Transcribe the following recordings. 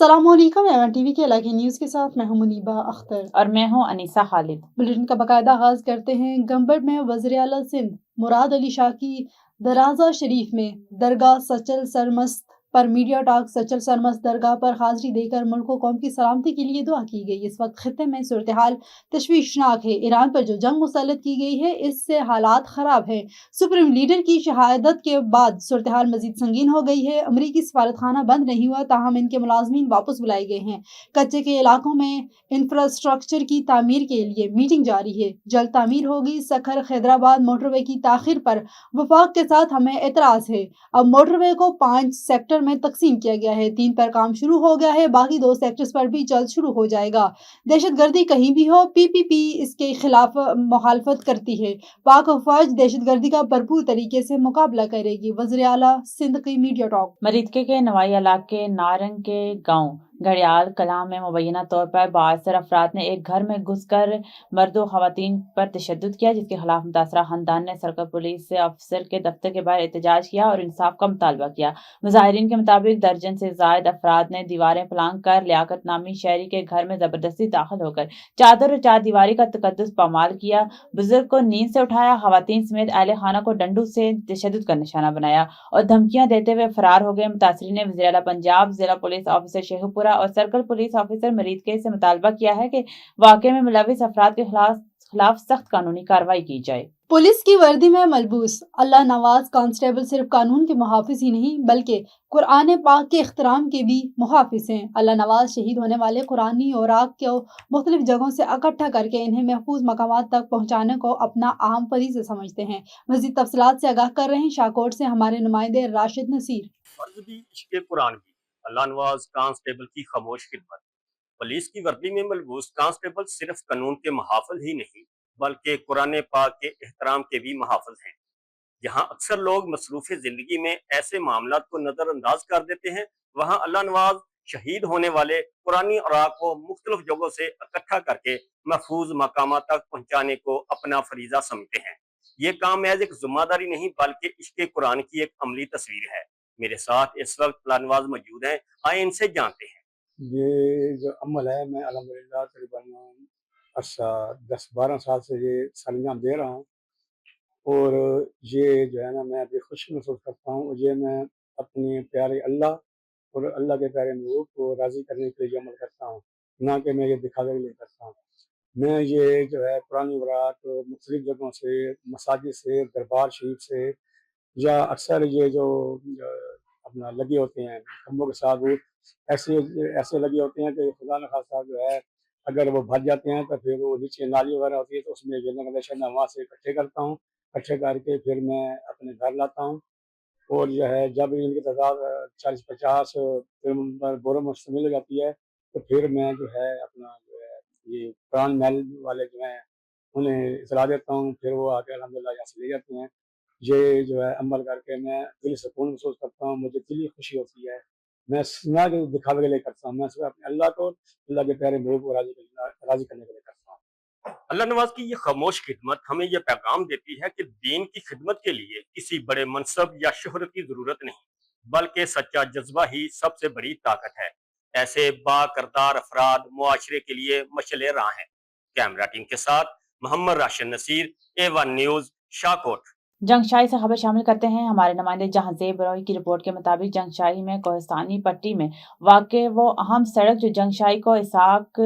अस्सलाम वालेकुम। Avon TV के इलाके न्यूज़ के साथ मैं हूं मुनीबा अख्तर और मैं हूं अनीसा खालिद। बुलेटिन का बाकायदा आगाज करते हैं। गंबड़ में वज़ीर आला सिंध मुराद अली शाह की दराजा शरीफ में दरगाह सचल सरमस्त पर मीडिया टॉक। सचल सरमस्त दरगाह पर हाजिरी देकर मुल्क व कौम की सलामती के लिए दुआ की गई। इस वक्त खित्ते में सूरत हाल तशवीशनाक है। ईरान पर जो जंग मुसल्लत की गई है इससे हालात खराब हैं। सुप्रीम लीडर की शहादत के बाद सूरत हाल मजीद संगीन हो गई है। अमरीकी सफारत खाना बंद नहीं हुआ, ताहम इनके मुलाजमीन वापस बुलाए गए हैं। कच्चे के इलाकों में इंफ्रास्ट्रक्चर की तामीर के लिए मीटिंग जारी है। जल्द तामीर होगी। सखर खैदराबाद मोटरवे की ताखिर पर वफाक के साथ हमें एतराज है। अब मोटरवे को 5 सेक्टर में तकसीम किया गया है। 3 पर काम शुरू हो गया है, बाकी 2 सेक्टर्स पर भी जल्द शुरू हो जाएगा। दहशत गर्दी कहीं भी हो, PPP इसके खिलाफ मुखालफत करती है। पाक फौज दहशत गर्दी का भरपूर तरीके से मुकाबला करेगी। वज़ीर आला सिंध की मीडिया टॉक। मरीदके के नवाई इलाके नारंग के गांव घड़ियाल कलां में मुबैना तौर पर बासर अफराद ने एक घर में घुसकर मर्दों खवातीन पर तशद्दुद किया, जिसके खिलाफ मुतासरा खानदान ने सर्कल पुलिस अफसर के दफ्तर के बाहर एहतजाज किया और इंसाफ का मुतालबा किया। मुजाहिरीन के मुताबिक दर्जन से जायद अफराद ने दीवारें फलांग कर लियाकत नामी शहरी के घर में जबरदस्ती दाखिल होकर चादर और चार दीवारी का तकद्दुस पामाल किया। बुजुर्ग को नींद से उठाया, खवातीन समेत अहले खाना को डंडू से तशद्दुद का निशाना बनाया और धमकियां देते हुए फरार हो गए। मुतासरीन ने वज़ीर आला पंजाब, जिला पुलिस ऑफिसर शेखुपुरा और सर्कल पुलिस ऑफिसर मरीदके से मुतालबा किया है कि वाक़े में मुलविस अफराद के खिलाफ सख्त कानूनी कार्रवाई की जाए। पुलिस की वर्दी में मलबूस अल्लाह नवाज कांस्टेबल सिर्फ कानून के मुहाफिज ही नहीं बल्कि कुरान पाक के इख्तराम के भी मुहाफिज हैं। अल्लाह नवाज शहीद होने वाले कुरानी औराक को मुख्तलिफ जगहों से इकट्ठा करके इन्हें महफूज मकामात तक पहुँचाने को अपना अहम फरीज़ा समझते हैं। मज़ीद तफसीलात से आगाह कर रहे हैं शाहकोट से हमारे नुमाइंदे राशिद नसीर। फर्ज भी इश्क़े कुरान भी, अल्लाह नवाज कांस्टेबल की खामोश खिदमत। पुलिस की वर्दी में मलबूस कांस्टेबल सिर्फ कानून के मुहाफिज ही नहीं बल्कि कुरान पाक के एहतराम के भी मुहाफिज हैं। जहां अक्सर लोग मसरूफ़ जिंदगी में ऐसे मामलात को नजरअंदाज कर देते हैं, वहां अल्लाह नवाज शहीद होने वाले कुरानी औराक को मुख्तलिफ जगहों से इकट्ठा करके महफूज मकामा तक पहुंचाने को अपना फरीजा समझते हैं। ये काम महज एक जिम्मेदारी नहीं बल्कि इश्क़े कुरान की एक अमली तस्वीर है। मेरे साथ इस वक्त अल्लाह नवाज मौजूद हैं, आए इनसे जानते हैं। ये जो अमल है, मैं अल्हम्दुलिल्लाह तकरीबन 10-12 साल से ये सरंजाम दे रहा हूँ और ये जो है ना, मैं अभी खुशी महसूस करता हूँ। ये मैं अपने प्यारे अल्लाह और अल्लाह के प्यारे महबूब को राज़ी करने के लिए अमल करता हूँ, ना कि मैं ये दिखावे के लिए करता हूँ। मैं ये जो है पुरानी औरात मुख्तलिफ जगहों से, मसाजिद से, दरबार शरीफ से या अक्सर ये जो अपना लगे होते हैं खम्भों के साथ, वो ऐसे ऐसे लगे होते हैं कि खुदा न खास्ता जो है अगर वो भर जाते हैं तो फिर वो नीचे नाली वगैरह होती है तो उसमें गिरने का दहशत, मैं वहाँ से इकट्ठे करता हूँ। इकट्ठे करके फिर मैं अपने घर लाता हूँ और जो है जब इनकी तादाद 40-50 बोरों में मुश्तमिल हो जाती है तो फिर मैं जो है अपना जो है ये पुरान महल वाले जो हैं उन्हें इतला देता हूँ, फिर वो आके अल्हम्दुलिल्लाह यहाँ से ले जाते हैं। ये जो है अमल करके मैं दिली सुकून महसूस करता हूँ, मुझे दिली खुशी होती है। मैं ना कि दिखावे के लिए करता हूँ, मैं सिर्फ अपने अल्लाह को, अल्लाह के प्यारे महबूब को राज़ी करने के लिए करता हूँ। अल्लाह नवाज की ये खामोश खिदमत हमें यह पैगाम देती है कि दीन की खिदमत के लिए किसी बड़े मनसब या शोहरत की जरूरत नहीं, बल्कि सच्चा जज्बा ही सबसे बड़ी ताकत है। ऐसे बाकरदार अफराद मुआशरे के लिए मशले राह हैं। कैमरा टीम के साथ मोहम्मद राशिद नसीर, A1 न्यूज़, शाहकोट। जंगशाही से खबर शामिल करते हैं। हमारे नुमाइंदे जहांजेब बरोही की रिपोर्ट के मुताबिक जंगशाही में कोहिस्तानी पट्टी में वाक़े वो अहम सड़क जो जंगशाही को इसाक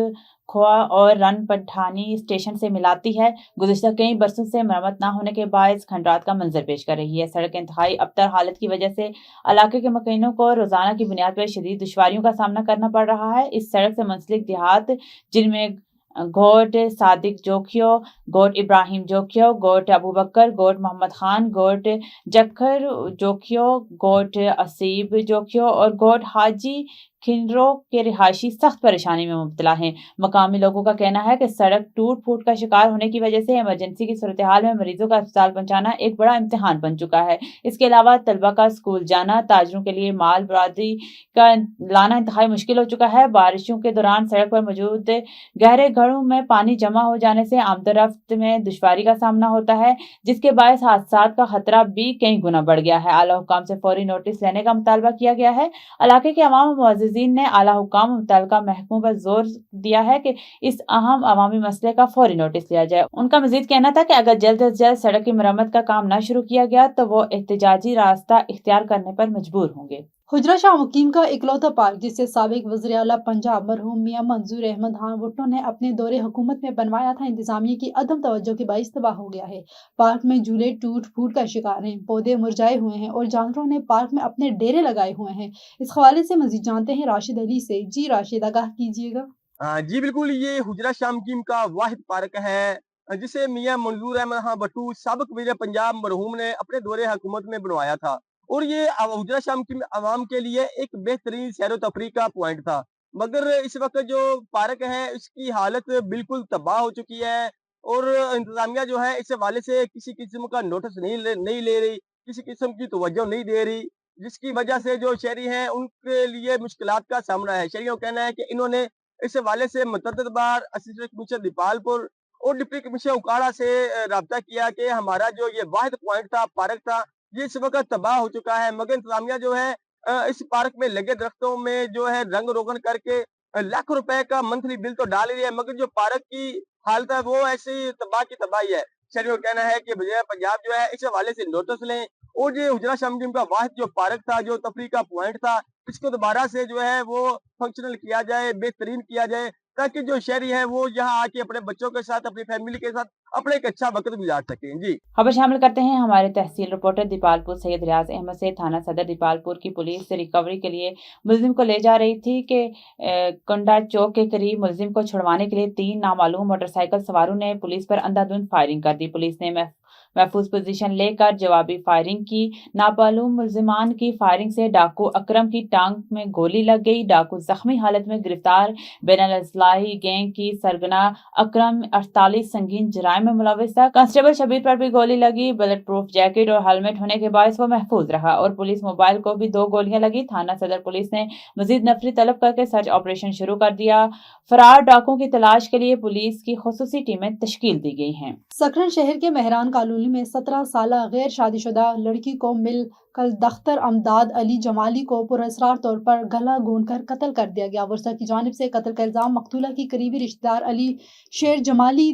खोआ और रन पठानी स्टेशन से मिलाती है, गुज़िश्ता कई बरसों से मरम्मत न होने के बायस खंडरात का मंजर पेश कर रही है। सड़क इंतहाई अबतर हालत की वजह से इलाके के मकीनों को रोजाना की बुनियाद पर शदीद दुश्वारियों का सामना करना पड़ रहा है। इस सड़क से मुंसलिक देहात जिनमें गोट सादिक जोखियो, गोट इब्राहिम जोखियो, गोट अबू बकर, गोट मोहम्मद खान, गोट जखर जोखियो, गोट असीब जोखियो और गोट हाजी खिंडरो के रिहायशी सख्त परेशानी में मुब्तला हैं। मकामी लोगों का कहना है कि सड़क टूट फूट का शिकार होने की वजह से इमरजेंसी की सूरत हाल में मरीजों का अस्पताल पहुंचाना एक बड़ा इम्तिहान बन चुका है। इसके अलावा तलबा का स्कूल जाना, ताजरों के लिए माल बरादरी का लाना इंतहाई मुश्किल हो चुका है। बारिशों के दौरान सड़क पर मौजूद गहरे घरों में पानी जमा हो जाने से आमदरफ्त में दुश्वारी का सामना होता है, जिसके बायस हादसात का खतरा भी कई गुना बढ़ गया है। आला हुकाम से फौरी नोटिस लेने का मुतालबा किया गया है। इलाके के अवाम और मुअज़्ज़िज़ीन مراکزین نے اعلیٰ حکام و متعلقہ محکموں پر زور دیا ہے کہ اس اہم عوامی مسئلے کا فوری نوٹس لیا جائے۔ ان کا مزید کہنا تھا کہ اگر جلد از جلد سڑک کی مرمت کا کام نہ شروع کیا گیا تو وہ احتجاجی راستہ اختیار کرنے پر مجبور ہوں گے۔ حجرہ شاہ مقیم کا اکلوتا پارک جسے سابق وزیر اعلیٰ پنجاب مرحوم میاں منظور احمد خان بھٹو نے اپنے دور حکومت میں بنوایا تھا، انتظامیہ کی عدم توجہ کے باعث تباہ ہو گیا ہے۔ پارک میں جھولے ٹوٹ پھوٹ کا شکار ہیں، پودے مرجھائے ہوئے ہیں اور جانوروں نے پارک میں اپنے ڈیرے لگائے ہوئے ہیں۔ اس حوالے سے مزید جانتے ہیں راشد علی سے۔ جی راشد، آگاہ کیجیے گا۔ جی بالکل، یہ حجرہ شاہ مقیم کا واحد پارک ہے جسے میاں منظور احمد خان بھٹو سابق وزیر پنجاب مرحوم نے اپنے دور حکومت میں بنوایا تھا، اور یہ حجرہ شاہ مقیم عوام کے لیے ایک بہترین سیر و تفریح کا پوائنٹ تھا، مگر اس وقت جو پارک ہے اس کی حالت بالکل تباہ ہو چکی ہے، اور انتظامیہ جو ہے اس حوالے سے کسی قسم کا نوٹس نہیں لے رہی، کسی قسم کی توجہ نہیں دے رہی، جس کی وجہ سے جو شہری ہیں ان کے لیے مشکلات کا سامنا ہے۔ شہریوں کا کہنا ہے کہ انہوں نے اس حوالے سے متعدد بار اسسٹنٹ کمشنر دیپال پور اور ڈپٹی کمشنر اکاڑا سے رابطہ کیا کہ ہمارا جو یہ واحد پوائنٹ تھا، پارک تھا، یہ اس وقت تباہ ہو چکا ہے، مگر انتظامیہ جو ہے اس پارک میں لگے درختوں میں جو ہے رنگ روغن کر کے لاکھوں روپے کا منتھلی بل تو ڈال ہی ہے، مگر جو پارک کی حالت ہے وہ ایسی تباہ کی تباہی ہے۔ شہریوں کا کہنا ہے کہ وزیر پنجاب جو ہے اس حوالے سے نوٹس لیں، اور یہ حجرہ شاہ مقیم کا واحد جو پارک تھا، جو تفریح کا پوائنٹ تھا، اس کو دوبارہ سے جو ہے وہ فنکشنل کیا جائے، بہترین کیا جائے، تاکہ جو شہری ہیں وہ یہاں آ کے اپنے بچوں کے ساتھ، اپنی فیملی کے ساتھ اپنا ایک اچھا وقت گزار سکیں۔ جی خبر شامل کرتے ہیں ہمارے تحصیل رپورٹر دیپال پور سید ریاض احمد سے۔ تھانہ صدر دیپال پور کی پولیس ریکوری کے لیے ملزم کو لے جا رہی تھی کہ کنڈا چوک کے قریب ملزم کو چھڑوانے کے لیے 3 نامعلوم موٹر سائیکل سواروں نے پولیس پر اندھادھند فائرنگ کر دی۔ پولیس نے محفوظ پوزیشن لے کر جوابی فائرنگ کی۔ نامعلوم ملزمان کی فائرنگ سے ڈاکو اکرم کی ٹانگ میں گولی لگ گئی۔ ڈاکو زخمی حالت میں گرفتار۔ بین الاضلاعی گینگ کی سرگنا اکرم 48 سنگین جرائم میں ملوث تھا۔ کانسٹیبل شبیر پر بھی گولی لگی۔ بلٹ پروف جیکٹ اور ہیلمٹ ہونے کے باعث وہ محفوظ رہا، اور پولیس موبائل کو بھی 2 گولیاں لگی۔ تھانہ صدر پولیس نے مزید نفری طلب کر کے سرچ آپریشن شروع کر دیا۔ فرار ڈاکوؤں کی تلاش کے لیے پولیس کی خصوصی ٹیمیں تشکیل دی گئی ہیں۔ سکرن شہر کے مہران کالونی میں 17 سالہ غیر شادی شدہ لڑکی کو مل کل دختر امداد علی جمالی کو پراسرار طور پر گلا گونڈ کر قتل کر دیا گیا۔ ورثہ کی جانب سے قتل کا الزام مقتولہ کی قریبی رشتہ دار علی شیر جمالی،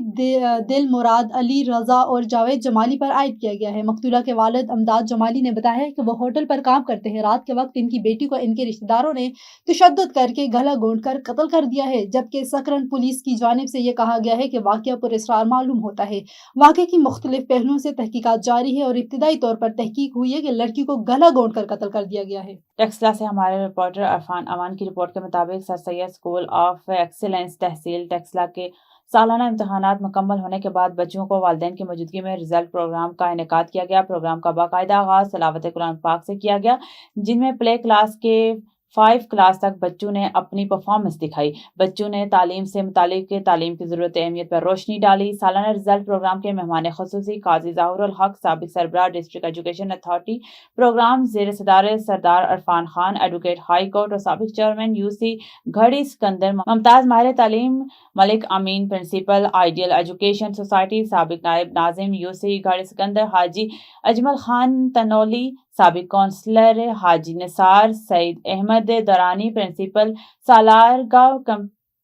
دل مراد علی رضا اور جاوید جمالی پر عائد کیا گیا ہے۔ مقتولہ کے والد امداد جمالی نے بتایا کہ وہ ہوٹل پر کام کرتے ہیں۔ رات کے وقت ان کی بیٹی کو ان کے رشتہ داروں نے تشدد کر کے گلا گونڈ کر قتل کر دیا ہے، جبکہ سکرن پولیس کی جانب سے یہ کہا گیا ہے کہ واقعہ پراسرار معلوم ہوتا ہے۔ واقعے کی مختلف پہلوؤں سے تحقیقات جاری ہے اور ابتدائی طور پر تحقیق ہوئی ہے کہ لڑکی کو گلا گونڈ کر قتل کر دیا گیا ہے۔ ٹیکسلا سے ہمارے رپورٹر عرفان امان کی رپورٹ کے مطابق سر سید اسکول آف ایکسیلنس تحصیل ٹیکسلا کے سالانہ امتحانات مکمل ہونے کے بعد بچوں کو والدین کی موجودگی میں رزلٹ پروگرام کا انعقاد کیا گیا۔ پروگرام کا باقاعدہ آغاز تلاوت قرآن پاک سے کیا گیا، جن میں پلے کلاس کے 5 کلاس تک بچوں نے اپنی پرفارمنس دکھائی۔ بچوں نے تعلیم سے متعلق تعلیم کی ضرورت اہمیت پر روشنی ڈالی۔ سالانہ رزلٹ پروگرام کے مہمان خصوصی قاضی ظاہر الحق، سابق سربراہ ڈسٹرکٹ ایجوکیشن اتھارٹی پروگرام زیر صدارت سردار Irfan Khan, advocate high court اور سابق چیئرمین UC گھڑی سکندر، ممتاز ماہر تعلیم ملک امین، پرنسپل آئیڈیل ایجوکیشن سوسائٹی، سابق نائب ناظم UC گھڑی سکندر حاجی اجمل خان تنولی، سابق کونسلر حاجی نثار سعید احمد درانی، پرنسپل سالارگاہ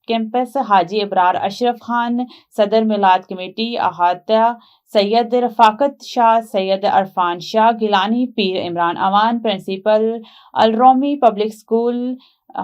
کیمپس حاجی ابرار اشرف خان، صدر میلاد کمیٹی احاطہ سید رفاقت شاہ، سید عرفان شاہ گیلانی، پیر عمران امان، پرنسپل الرومی پبلک اسکول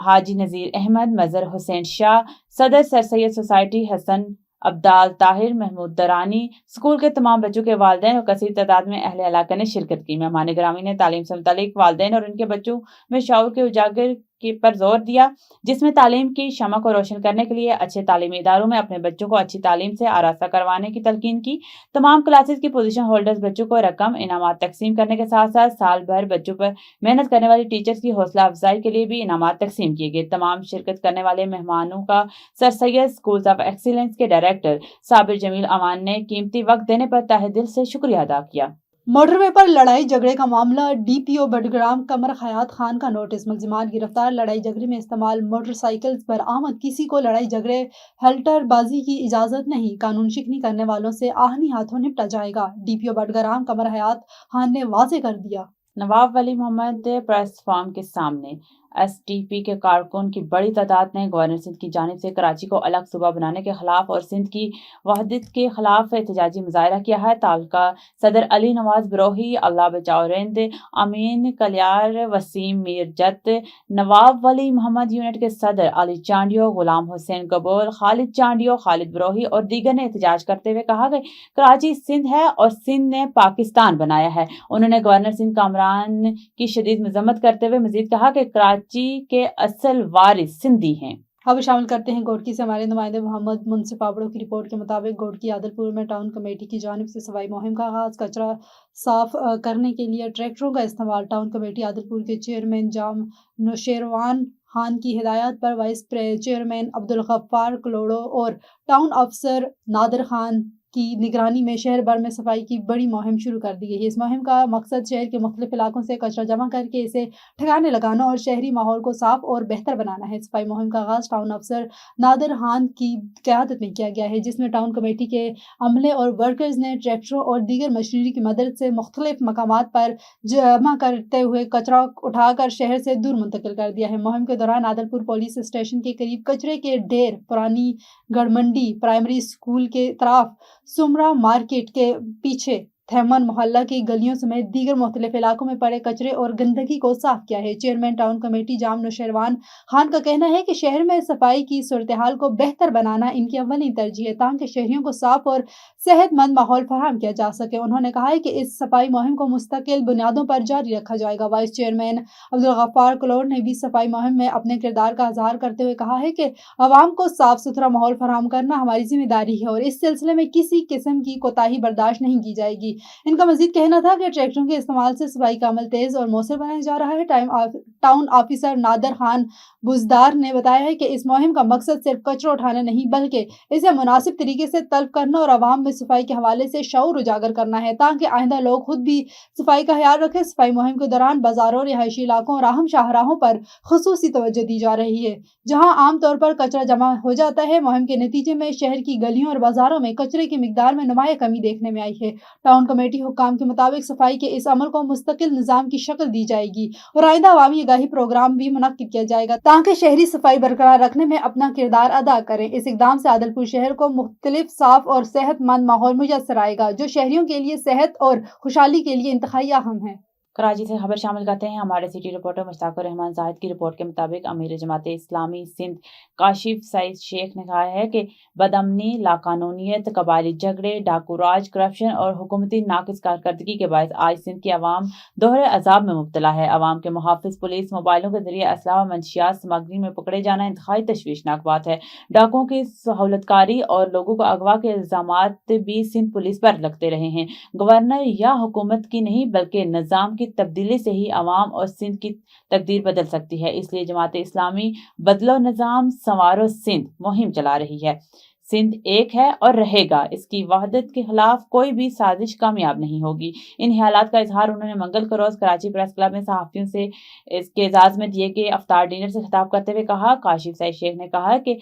حاجی نذیر احمد، مظہر حسین شاہ، صدر سر سید سوسائٹی حسن عبدال طاہر، محمود درانی، اسکول کے تمام بچوں کے والدین اور کثیر تعداد میں اہل علاقہ نے شرکت کی۔ مہمان گرامی نے تعلیم سے متعلق والدین اور ان کے بچوں میں شعور کے اجاگر پر زور دیا، جس میں تعلیم کی شمع کو روشن کرنے کے لیے اچھے تعلیمی اداروں میں اپنے بچوں کو اچھی تعلیم سے آراستہ کروانے کی تلقین کی۔ تمام کلاسز کی پوزیشن ہولڈرز بچوں کو رقم انعامات تقسیم کرنے کے ساتھ ساتھ سال بھر بچوں پر محنت کرنے والی ٹیچرز کی حوصلہ افزائی کے لیے بھی انعامات تقسیم کیے گئے۔ تمام شرکت کرنے والے مہمانوں کا سر سید اسکولز آف ایکسیلنس کے ڈائریکٹر صابر جمیل امان نے قیمتی وقت دینے پر تہہ دل سے شکریہ ادا کیا۔ موٹر وے پر لڑائی جھگڑے کا معاملہ، DPO بڈگرام قمر حیات خان کا نوٹس۔ ملزمان گرفتار۔ لڑائی جھگڑے میں استعمال موٹر سائیکلز پر آمد کسی کو لڑائی جھگڑے ہلٹر بازی کی اجازت نہیں، قانون شکنی کرنے والوں سے آہنی ہاتھوں نپٹا جائے گا، DPO بڈگرام قمر حیات خان نے واضح کر دیا۔ نواب ولی محمد پریس فارم کے سامنے STP के कारकुन की बड़ी तादाद ने गवर्नर सिंध की जानिब से कराची को अलग सूबा बनाने के खिलाफ और सिंध की वहदत के खिलाफ एहतजाजी मुजाहरा किया है। तालका सदर अली नवाज बरोही, अल्लाह बचाओ रिंद, अमीन कलियार, वसीम मीर जत, नवाब वली मोहम्मद यूनिट के सदर अली चांडियो, गुलाम हुसैन कबूल, खालिद चांडियो, खालिद बरोही और दीगर ने एहतजाज करते हुए कहा कि कराची सिंध है और सिंध ने पाकिस्तान बनाया है। उन्होंने गवर्नर सिंध कामरान की शदीद मजम्मत करते हुए मजीद कहा कि कराची के असल वारिस सिंधी हैं। अब शामिल करते हैं गोडकी से हमारे नुमाइंदे मोहम्मद मुनसिफ आबड़ो की रिपोर्ट के मुताबिक गोडकी आदलपुर में टाउन कमेटी की जानिब से सफाई मुहिम का आगाज। कचरा साफ करने के लिए ट्रैक्टरों का इस्तेमाल। टाउन कमेटी आदलपुर के चेयरमैन जाम नौशेरवान खान की हिदायत पर वाइस चेयरमैन अब्दुल गफ्फार कलोड़ो और टाउन अफसर नादिर खान की निगरानी में शहर भर में सफाई की बड़ी मुहिम शुरू कर दी गई है। इस मुहिम का मकसद शहर के मुख्तलिफ इलाकों से कचरा जमा करके इसे ठिकाने लगाना और शहरी माहौल को साफ और बेहतर बनाना है। सफाई मुहिम का आगाज टाउन अफसर नादिर खान की क़यादत में किया गया है, जिसमें टाउन कमेटी के अमले और वर्कर्स ने ट्रैक्टरों और दीगर मशीनरी की मदद से मुख्तलिफ मकामात पर जमा करते हुए कचरा उठाकर शहर से दूर मुंतकिल कर दिया है। मुहिम के दौरान आदलपुर पुलिस स्टेशन के करीब कचरे के ढेर, पुरानी गढ़मंडी प्राइमरी स्कूल के तरफ, सुमरा मार्केट के पीछे, थैमन मोहल्ला की गलियों समेत दीगर मुख्तलिफ इलाकों में पड़े कचरे और गंदगी को साफ किया है। चेयरमैन टाउन कमेटी जाम नौशेरवान खान का कहना है कि शहर में सफाई की सूरत हाल को बेहतर बनाना इनकी अव्वली तरजीह है, ताकि शहरियों को साफ और सेहतमंद माहौल फराहम किया जा सके। उन्होंने कहा है कि इस सफाई मुहिम को मुस्तकिल बुनियादों पर जारी रखा जाएगा। वाइस चेयरमैन अब्दुल गफ्फार कलोड़ ने भी सफाई मुहिम में अपने किरदार का इजहार करते हुए कहा है कि अवाम को साफ सुथरा माहौल फराहम करना हमारी जिम्मेदारी है और इस सिलसिले में किसी किस्म की कोताही बर्दाश्त नहीं की जाएगी। इनका मजीद कहना था कि ट्रैक्टरों के इस्तेमाल से सफाई का अमल तेज और मौसर बनाया जा रहा है। टाउन ऑफिसर नादिर खान बुजदार ने बताया है कि इस मुहिम का मकसद सिर्फ कचरा उठाना नहीं, बल्कि इसे मुनासिब तरीके से तल्ब करना और अवाम में सफाई के हवाले से शऊर उजागर करना है, ताकि आइंदा लोग खुद भी सफाई का ख्याल रखें। सफाई मुहिम के दौरान बाजारों, रिहायशी इलाकों और अहम शाहराहों पर खुसूसी तवज्जो दी जा रही है, जहाँ आम तौर पर कचरा जमा हो जाता है। मुहिम के नतीजे में शहर की गलियों और बाजारों में कचरे की मिकदार में नुमाया कमी देखने में आई है। टाउन कमेटी हुक्काम के मुताबिक सफाई के इस अमल को मुस्तकिल निजाम की शक्ल दी जाएगी और आइंदा अवामी आगाही प्रोग्राम भी मुनक्किद किया जाएगा, ताकि शहरी सफाई बरकरार रखने में अपना किरदार अदा करें। इस इकदाम से आदलपुर शहर को मुख्तलिफ साफ और सेहतमंद माहौल मुयस्सर आएगा, जो शहरियों के लिए सेहत और खुशहाली के लिए इंतहाई अहम है। कराची से खबर शामिल करते हैं। हमारे सिटी रिपोर्टर मुश्ताकुर रहमान जाहिद की रिपोर्ट के मुताबिक अमीर जमाते इस्लामी सिंध काशिफ सईद शेख ने कहा है कि बदअमनी, लाकानूनियत, कबायली झगड़े, डाकू राज, करप्शन और हुकूमती नाकिस कारकर्दगी के बायस आज सिंध की आवाम दोहरे अजाब में मुब्तला है। आवाम के मुहाफिज पुलिस मोबाइलों के जरिए असलाह व मंशियात सामग्री में पकड़े जाना इंतहाई तशवीशनाक बात है। डाकुओं की सहूलतकारी और लोगों को अगवा के इल्जामात भी सिंध पुलिस पर लगते रहे हैं। गवर्नर या हुकूमत की नहीं, बल्कि निज़ाम की तब्दीली से ही अवाम और सिंध की तकदीर बदल सकती है। इसलिए जमात इस्लामी बदलो निज़ाम संवारो सिंध मुहिम चला रही है। सिंध एक है और रहेगा, इसकी वहदत के खिलाफ कोई भी साजिश कामयाब नहीं होगी। इन ख्यालात का इजहार उन्होंने मंगल को रोज कराची प्रेस क्लब में सहाफियों से इसके एजाज में दिए गए अफ्तार डिनर से खिताब करते हुए कहा। काशिफ सईद शेख ने कहा कि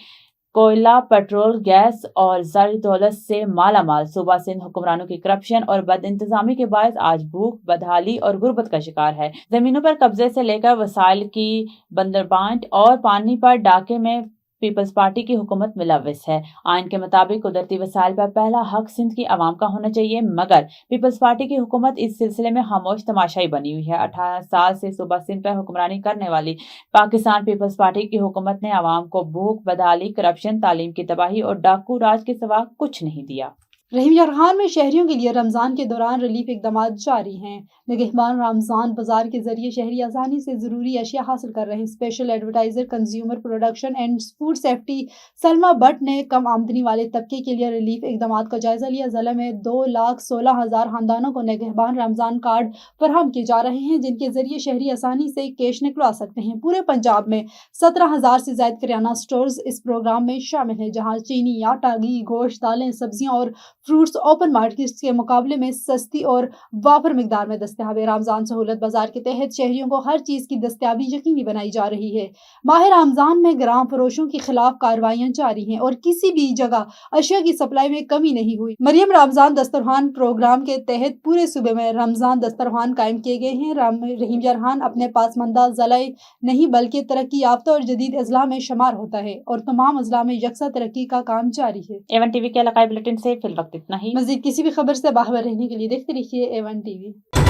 कोयला, पेट्रोल, गैस और ज़र दौलत से माला माल सूबा सिंध हुक्मरानों की करप्शन और बद इंतजामी के बायस आज भूख, बदहाली और गुर्बत का शिकार है। जमीनों पर कब्जे से लेकर वसाइल की बंदरबांट और पानी पर डाके में पीपल्स पार्टी की हुकूमत मुलव्विस है। आइन के मुताबिक कुदरती वसाइल पर पहला हक सिंध की आवाम का होना चाहिए, मगर पीपल्स पार्टी की हुकूमत इस सिलसिले में खामोश तमाशाई बनी हुई है। 18 साल से सूबा सिंध पर हुक्मरानी करने वाली पाकिस्तान पीपल्स पार्टी की हुकूमत ने आवाम को भूख, बदहाली, करप्शन, तालीम की तबाही और डाकू राज के सिवा कुछ नहीं दिया। रहीम यार खान में शहरियों के लिए रमज़ान के दौरान रिलीफ इकदाम जारी हैं। निगहबान रमज़ान बाजार के जरिए शहरी आसानी से ज़रूरी अशिया हासिल कर रहे हैं। Special advertiser consumer production and food safety Salma Bhatt ने कम आमदनी वाले तबके के लिए रिलीफ इकदाम का जायजा लिया। ज़िले में 2,16,000 खानदानों को निगहबान रमज़ान कार्ड फराहम किए जा रहे हैं, जिनके जरिए शहरी आसानी से कैश निकलवा सकते हैं। पूरे पंजाब में 17,000 से ज्यादा किराना स्टोर्स इस प्रोग्राम में शामिल हैं, जहाँ चीनी, आटा, घी, गोश्त, दालें, सब्जियाँ और फ्रूट्स ओपन मार्केट्स के मुकाबले में सस्ती और वाफर मिकदार में दस्तयाब है। रमज़ान सहूलत बाजार के तहत शहरियों को हर चीज़ की दस्तयाबी यकीनी बनाई जा रही है। माह रमज़ान में ग्राम फरोशों के खिलाफ कार्रवाइयाँ जारी हैं और किसी भी जगह अशिया की सप्लाई में कमी नहीं हुई। मरियम रमज़ान दस्तरखान प्रोग्राम के तहत पूरे सूबे में रमज़ान दस्तरखान कायम किए गए हैं। रहीम जरहान अपने पासमंदा ज़िला नहीं बल्कि तरक्की याफ्ता और जदीद अजला में शुमार होता है और तमाम अजला में यकसा तरक्की का काम जारी है। A1 टीवी के इलाकाई बुलेटिन से फिल वक्त इतना ही। मज़ीद किसी भी खबर से बाखबर रहने के लिए देखते रहिए A1 TV।